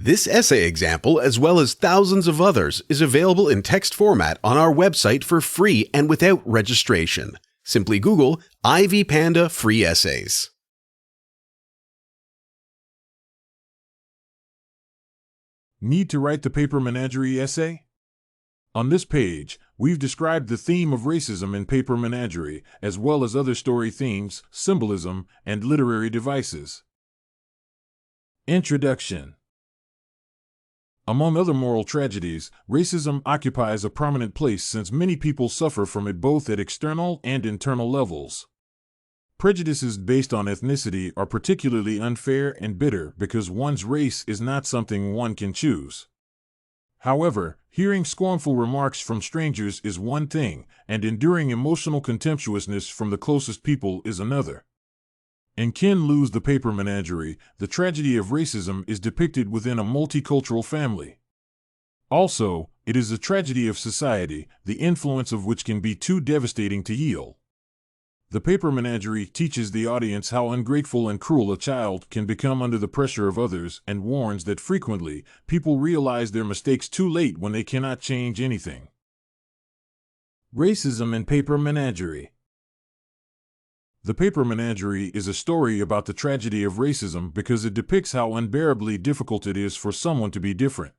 This essay example, as well as thousands of others, is available in text format on our website for free and without registration. Simply Google Ivy Panda Free Essays. Need to write the Paper Menagerie essay? On this page, we've described the theme of racism in Paper Menagerie, as well as other story themes, symbolism, and literary devices. Introduction. Among other moral tragedies, racism occupies a prominent place since many people suffer from it both at external and internal levels. Prejudices based on ethnicity are particularly unfair and bitter because one's race is not something one can choose. However, hearing scornful remarks from strangers is one thing, and enduring emotional contemptuousness from the closest people is another. In Ken Liu's The Paper Menagerie, the tragedy of racism is depicted within a multicultural family. Also, it is a tragedy of society, the influence of which can be too devastating to yield. The Paper Menagerie teaches the audience how ungrateful and cruel a child can become under the pressure of others and warns that frequently, people realize their mistakes too late when they cannot change anything. Racism in Paper Menagerie. The Paper Menagerie is a story about the tragedy of racism because it depicts how unbearably difficult it is for someone to be different.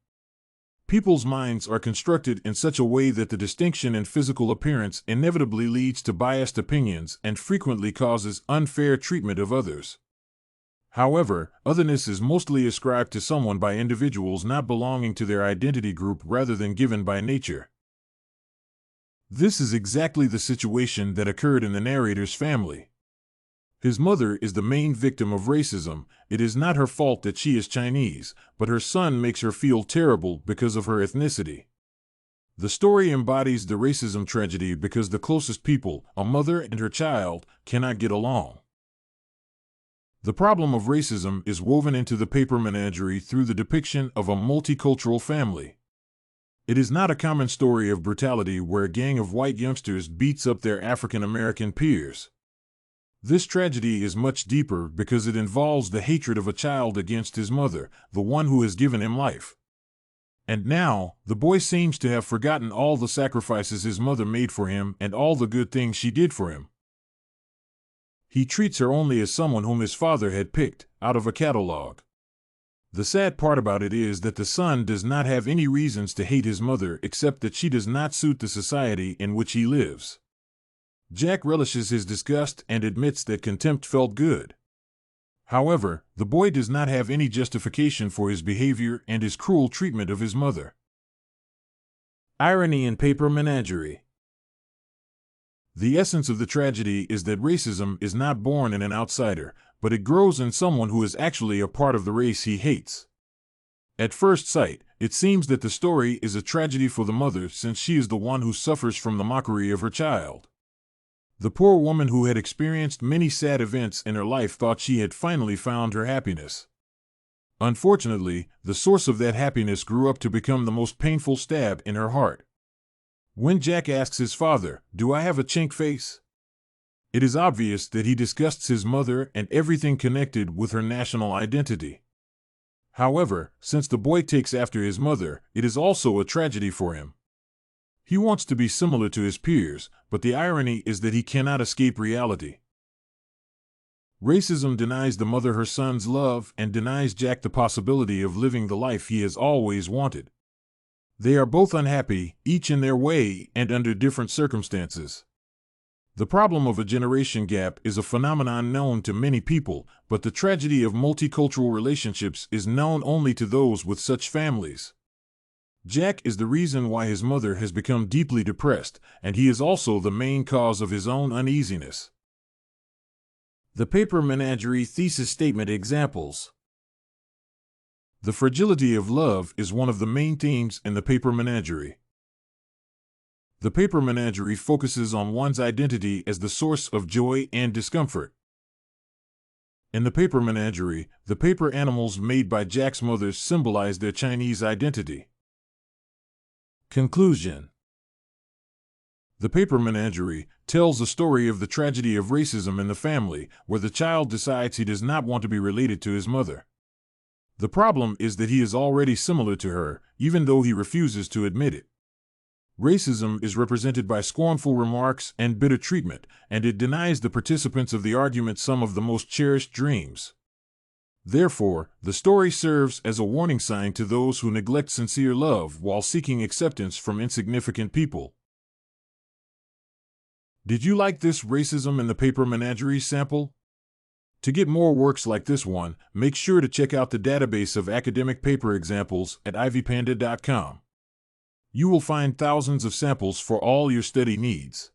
People's minds are constructed in such a way that the distinction in physical appearance inevitably leads to biased opinions and frequently causes unfair treatment of others. However, otherness is mostly ascribed to someone by individuals not belonging to their identity group rather than given by nature. This is exactly the situation that occurred in the narrator's family. His mother is the main victim of racism. It is not her fault that she is Chinese, but her son makes her feel terrible because of her ethnicity. The story embodies the racism tragedy because the closest people, a mother and her child, cannot get along. The problem of racism is woven into the Paper Menagerie through the depiction of a multicultural family. It is not a common story of brutality where a gang of white youngsters beats up their African American peers. This tragedy is much deeper because it involves the hatred of a child against his mother, the one who has given him life. And now, the boy seems to have forgotten all the sacrifices his mother made for him and all the good things she did for him. He treats her only as someone whom his father had picked out of a catalog. The sad part about it is that the son does not have any reasons to hate his mother except that she does not suit the society in which he lives. Jack relishes his disgust and admits that contempt felt good. However, the boy does not have any justification for his behavior and his cruel treatment of his mother. Irony in Paper Menagerie. The essence of the tragedy is that racism is not born in an outsider, but it grows in someone who is actually a part of the race he hates. At first sight, it seems that the story is a tragedy for the mother since she is the one who suffers from the mockery of her child. The poor woman who had experienced many sad events in her life thought she had finally found her happiness. Unfortunately, the source of that happiness grew up to become the most painful stab in her heart. When Jack asks his father, "Do I have a chink face?" it is obvious that he disgusts his mother and everything connected with her national identity. However, since the boy takes after his mother, it is also a tragedy for him. He wants to be similar to his peers, but the irony is that he cannot escape reality. Racism denies the mother her son's love and denies Jack the possibility of living the life he has always wanted. They are both unhappy, each in their way and under different circumstances. The problem of a generation gap is a phenomenon known to many people, but the tragedy of multicultural relationships is known only to those with such families. Jack is the reason why his mother has become deeply depressed, and he is also the main cause of his own uneasiness. The Paper Menagerie thesis statement examples. The fragility of love is one of the main themes in the Paper Menagerie. The Paper Menagerie focuses on one's identity as the source of joy and discomfort. In the Paper Menagerie, the paper animals made by Jack's mother symbolize their Chinese identity. Conclusion. The Paper Menagerie tells the story of the tragedy of racism in the family, where the child decides he does not want to be related to his mother. The problem is that he is already similar to her, even though he refuses to admit it. Racism is represented by scornful remarks and bitter treatment, and it denies the participants of the argument some of the most cherished dreams. Therefore, the story serves as a warning sign to those who neglect sincere love while seeking acceptance from insignificant people. Did you like this Racism in the Paper Menagerie sample? To get more works like this one, make sure to check out the database of academic paper examples at ivypanda.com. You will find thousands of samples for all your study needs.